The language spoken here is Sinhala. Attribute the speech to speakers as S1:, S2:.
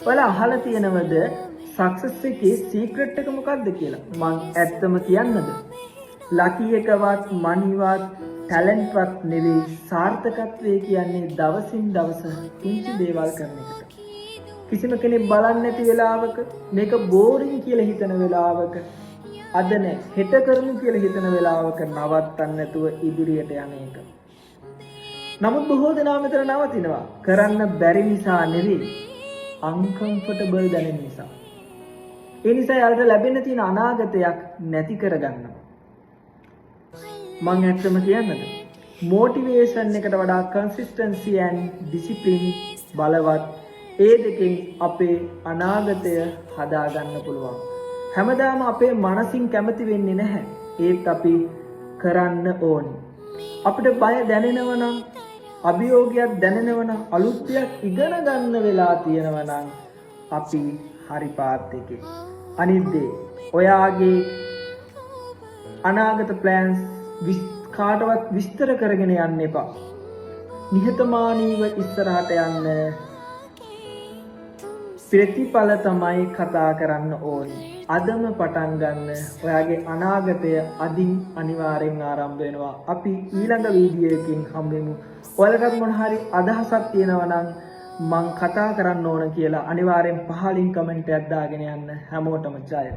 S1: ඔයාලා අහලා තියෙනවද සක්සස් එකේ සීක්‍රට් එක මොකක්ද කියලා? මං ඇත්තම කියන්නද? ලකි එකවත් මනිවත් ටැලන්ට්වත් නෙවෙයි, සාර්ථකත්වය කියන්නේ දවසින් දවස පුංචි දේවල් කරන එකට. කිසිම කෙනෙක් බලන්නේ නැති වෙලාවක මේක බෝරින් කියලා හිතන වෙලාවක අද නෑ හෙට කරමු කියලා හිතන වෙලාවක නවත්තන්න නැතුව ඉදිරියට යන එක. නමුත් බොහෝ දෙනා මෙතන නවතිනවා. කරන්න බැරි නිසා නෙවෙයි, අන්කම්ෆර්ටබල් දැනෙන නිසා. ඒ නිසා යාළුවට ලැබෙන්න තියෙන අනාගතයක් නැති කරගන්නවා. මං ඇත්තම කියන්නද? මොටිවේෂන් එකට වඩා කන්සිස්ටන්සි and ඩිසිප්ලින් බලවත්. ඒ දෙකෙන් අපේ අනාගතය හදාගන්න පුළුවන්. හැමදාම අපේ මනසින් කැමති වෙන්නේ නැහැ. ඒත් අපි කරන්න ඕනි. අපිට බය දැනෙනවා නම්, අභියෝගයක් දැනෙනවා නම්, අලුත් දෙයක් ඉගෙන ගන්න වෙලා තියෙනවා නම් අපි හරි පාත් එකේ. අනිත් දේ ඔයාගේ අනාගත ප්ලෑන්ස් කාටවත් විස්තර කරගෙන යන්න එපා. නිහතමානීව ඉස්සරහට යන්න. ප්‍රතිඵල තමයි කතා කරන්න ඕනේ. අදම පටන් ගන්න. ඔයාගේ අනාගතය අදින් අනිවාර්යෙන් ආරම්භ වෙනවා. අපි ඊළඟ වීඩියෝ එකකින් හම්බෙමු. ඔයාලටත් මොන හරි අදහසක් තියෙනවා නම් මං කතා කරන්න ඕන කියලා අනිවාර්යෙන් පහලින් කමෙන්ට් එකක් දාගෙන යන්න. හැමෝටම ජය.